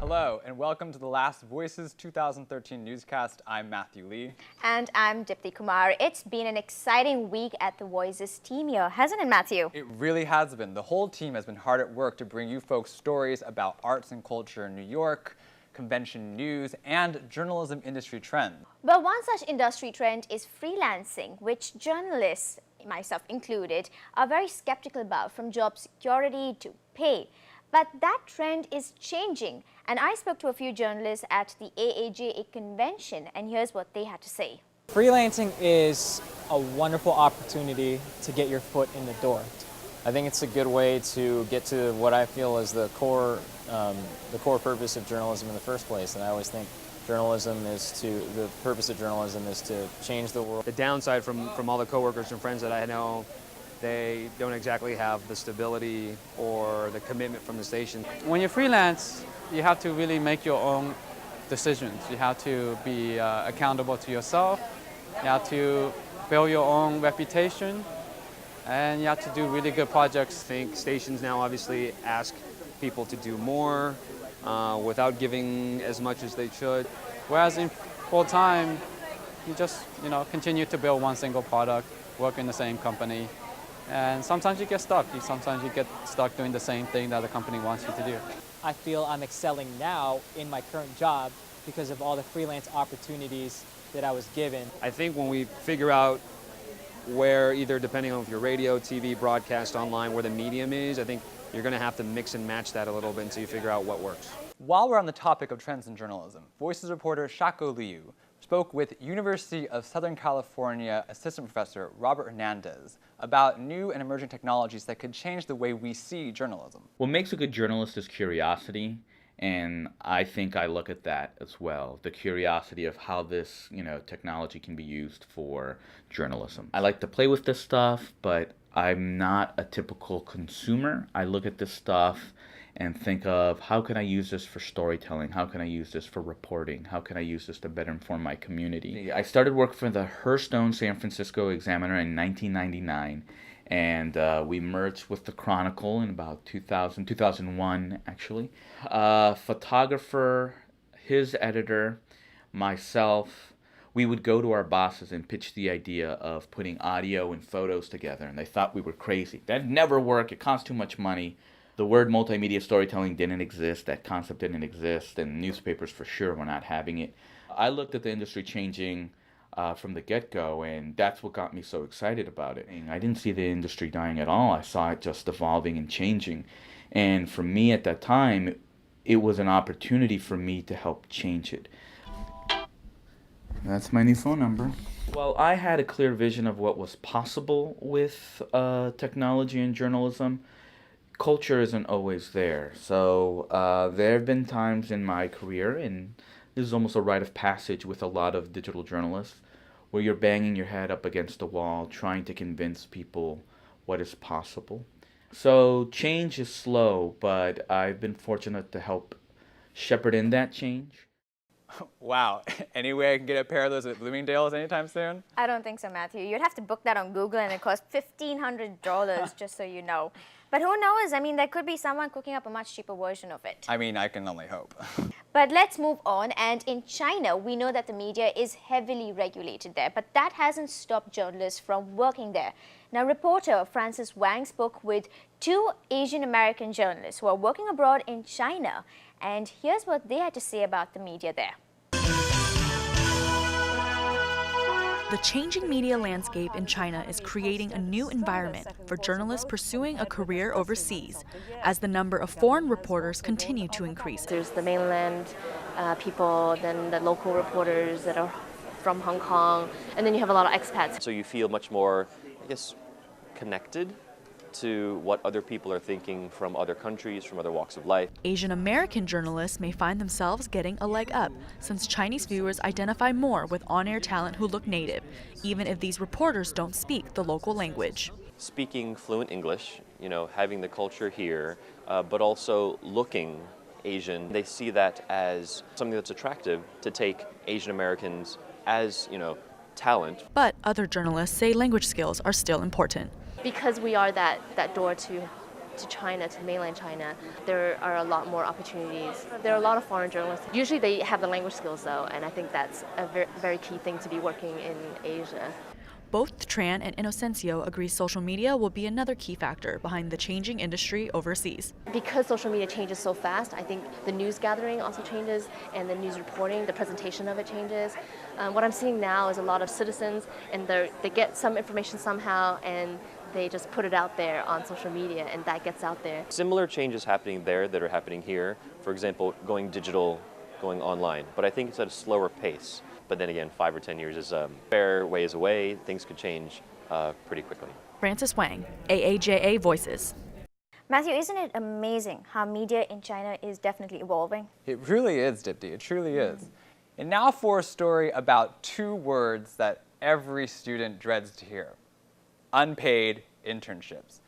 Hello, and welcome to the Last Voices 2013 newscast. I'm Matthew Lee. And I'm Dipti Kumar. It's been an exciting week at the Voices team here, hasn't it, Matthew? It really has been. The whole team has been hard at work to bring you folks stories about arts and culture in New York, convention news, and journalism industry trends. Well, one such industry trend is freelancing, which journalists, myself included, are very skeptical about, from job security to pay. But that trend is changing, and I spoke to a few journalists at the AAJA convention, and here's what they had to say. Freelancing is a wonderful opportunity to get your foot in the door. I think it's a good way to get to what I feel is the core purpose of journalism in the first place, and I always think the purpose of journalism is to change the world. The downside from all the coworkers and friends that I know, they don't exactly have the stability or the commitment from the station. When you freelance, you have to really make your own decisions. You have to be accountable to yourself. You have to build your own reputation, and you have to do really good projects. I think stations now obviously ask people to do more without giving as much as they should. Whereas in full time, you just continue to build one single product, work in the same company. And sometimes you get stuck. Sometimes you get stuck doing the same thing that the company wants you to do. I feel I'm excelling now in my current job because of all the freelance opportunities that I was given. I think when we figure out where, either depending on if you're radio, TV, broadcast, online, where the medium is, I think you're going to have to mix and match that a little bit until you figure out what works. While we're on the topic of trends in journalism, Voices reporter Shako Liu spoke with University of Southern California assistant professor Robert Hernandez about new and emerging technologies that could change the way we see journalism. What makes a good journalist is curiosity, and I think I look at that as well, the curiosity of how this, technology can be used for journalism. I like to play with this stuff, but I'm not a typical consumer. I look at this stuff and think of, how can I use this for storytelling? How can I use this for reporting? How can I use this to better inform my community? I started work for the Hearthstone San Francisco Examiner in 1999, and we merged with the Chronicle in about 2001 actually. Photographer, his editor, myself, we would go to our bosses and pitch the idea of putting audio and photos together, and they thought we were crazy. That'd never work, it costs too much money. The word multimedia storytelling didn't exist, that concept didn't exist, and newspapers for sure were not having it. I looked at the industry changing from the get-go, and that's what got me so excited about it. And I didn't see the industry dying at all, I saw it just evolving and changing. And for me at that time, it was an opportunity for me to help change it. That's my new phone number. Well, I had a clear vision of what was possible with technology and journalism. Culture isn't always there. So there have been times in my career, and this is almost a rite of passage with a lot of digital journalists, where you're banging your head up against a wall trying to convince people what is possible. So change is slow, but I've been fortunate to help shepherd in that change. Wow, any way I can get a pair of those at Bloomingdale's anytime soon? I don't think so, Matthew. You'd have to book that on Google, and it costs $1,500, just so you know. But who knows? I mean, there could be someone cooking up a much cheaper version of it. I mean, I can only hope. But let's move on. And in China, we know that the media is heavily regulated there, but that hasn't stopped journalists from working there. Now, reporter Francis Wang spoke with two Asian American journalists who are working abroad in China. And here's what they had to say about the media there. The changing media landscape in China is creating a new environment for journalists pursuing a career overseas, as the number of foreign reporters continue to increase. There's the mainland people, then the local reporters that are from Hong Kong, and then you have a lot of expats. So you feel much more, connected to what other people are thinking from other countries, from other walks of life. Asian American journalists may find themselves getting a leg up, since Chinese viewers identify more with on-air talent who look native, even if these reporters don't speak the local language. Speaking fluent English, having the culture here, but also looking Asian, they see that as something that's attractive to take Asian Americans as, talent. But other journalists say language skills are still important. Because we are that door to to China, to mainland China, there are a lot more opportunities. There are a lot of foreign journalists. Usually they have the language skills though, and I think that's a very key thing to be working in Asia. Both Tran and Inocencio agree social media will be another key factor behind the changing industry overseas. Because social media changes so fast, I think the news gathering also changes, and the news reporting, the presentation of it changes. What I'm seeing now is a lot of citizens, and they get some information somehow, and they just put it out there on social media, and that gets out there. Similar changes happening there that are happening here. For example, going digital, going online. But I think it's at a slower pace. But then again, 5 or 10 years is a fair ways away. Things could change pretty quickly. Frances Wang, AAJAVoices. Matthew, isn't it amazing how media in China is definitely evolving? It really is, Dipti. It truly is. And now for a story about 2 words that every student dreads to hear. Unpaid internships.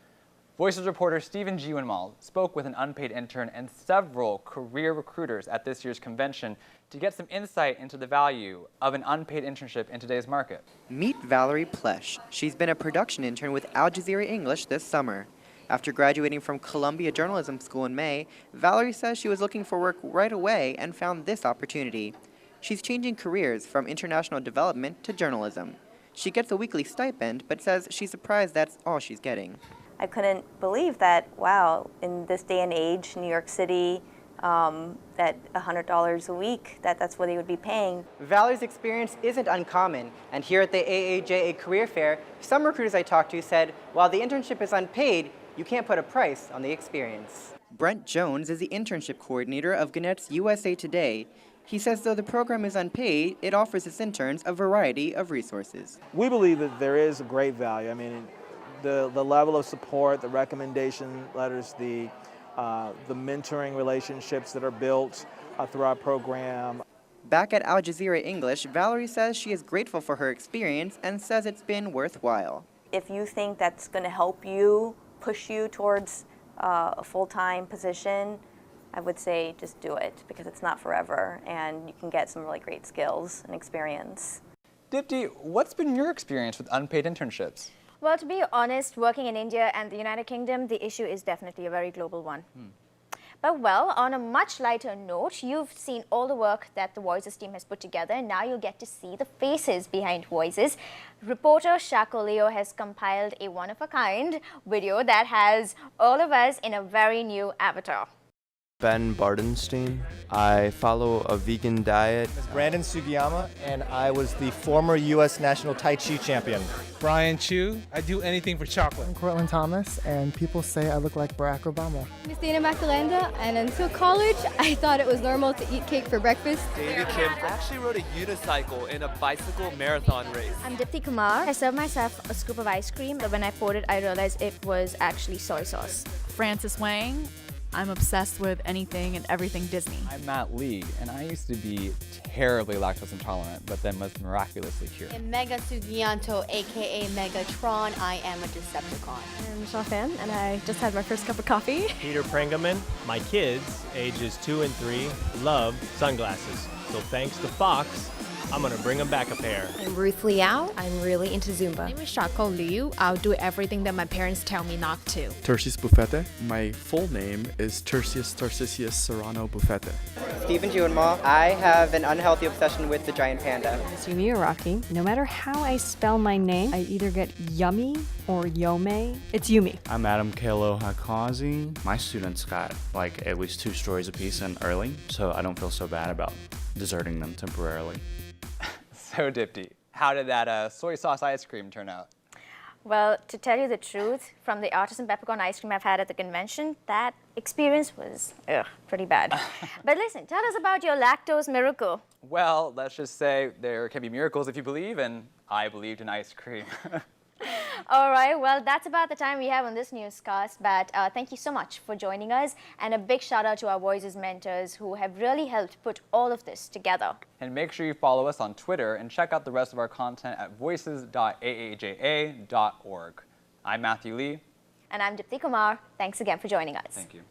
Voices reporter Stephen Jiwenmal spoke with an unpaid intern and several career recruiters at this year's convention to get some insight into the value of an unpaid internship in today's market. Meet Valerie Plesh. She's been a production intern with Al Jazeera English this summer. After graduating from Columbia Journalism School in May, Valerie says she was looking for work right away and found this opportunity. She's changing careers from international development to journalism. She gets a weekly stipend, but says she's surprised that's all she's getting. I couldn't believe that, wow, in this day and age, New York City, that $100 a week, that's what they would be paying. Valerie's experience isn't uncommon, and here at the AAJA Career Fair, some recruiters I talked to said, while the internship is unpaid, you can't put a price on the experience. Brent Jones is the internship coordinator of Gannett's USA Today. He says though the program is unpaid, it offers its interns a variety of resources. We believe that there is a great value. I mean, the level of support, the recommendation letters, the mentoring relationships that are built through our program. Back at Al Jazeera English, Valerie says she is grateful for her experience and says it's been worthwhile. If you think that's going to help you, push you towards a full-time position, I would say just do it because it's not forever and you can get some really great skills and experience. Dipti, what's been your experience with unpaid internships? Well, to be honest, working in India and the United Kingdom, the issue is definitely a very global one. But well, on a much lighter note, you've seen all the work that the Voices team has put together, and now you'll get to see the faces behind Voices. Reporter Shako Leo has compiled a one-of-a-kind video that has all of us in a very new avatar. Ben Bardenstein. I follow a vegan diet. Brandon Sugiyama, and I was the former U.S. National Tai Chi champion. Brian Chu. I do anything for chocolate. I'm Cortland Thomas, and people say I look like Barack Obama. I'm Christina Macalenda, and until college, I thought it was normal to eat cake for breakfast. David Kim. I actually rode a unicycle in a bicycle marathon race. I'm Dipti Kumar. I served myself a scoop of ice cream, but when I poured it, I realized it was actually soy sauce. Frances Wang. I'm obsessed with anything and everything Disney. I'm Matt Lee, and I used to be terribly lactose intolerant, but then was miraculously cured. I'm Mega Sugianto, aka Megatron. I am a Decepticon. I'm Shaw Fan, and I just had my first cup of coffee. Peter Pringaman. My kids, ages 2 and 3, love sunglasses. So thanks to Fox, I'm gonna bring them back a pair. I'm Ruth Liao. I'm really into Zumba. My name is Shako Liu. I'll do everything that my parents tell me not to. Tertius Buffete. My full name is Tertius Tarcisius Serrano Buffete. Stephen Jiwenmal. I have an unhealthy obsession with the giant panda. It's Yumi Araki. No matter how I spell my name, I either get yummy or yome. It's Yumi. I'm Adam Kalo Hakazi. My students got like at least 2 stories apiece and early, so I don't feel so bad about deserting them temporarily. So Dipti, how did that soy sauce ice cream turn out? Well, to tell you the truth, from the artisan peppercorn ice cream I've had at the convention, that experience was pretty bad. But listen, tell us about your lactose miracle. Well, let's just say there can be miracles if you believe, and I believed in ice cream. All right, well, that's about the time we have on this newscast, but thank you so much for joining us, and a big shout out to our Voices mentors who have really helped put all of this together. And make sure you follow us on Twitter and check out the rest of our content at voices.aaja.org. I'm Matthew Lee. And I'm Dipti Kumar. Thanks again for joining us. Thank you.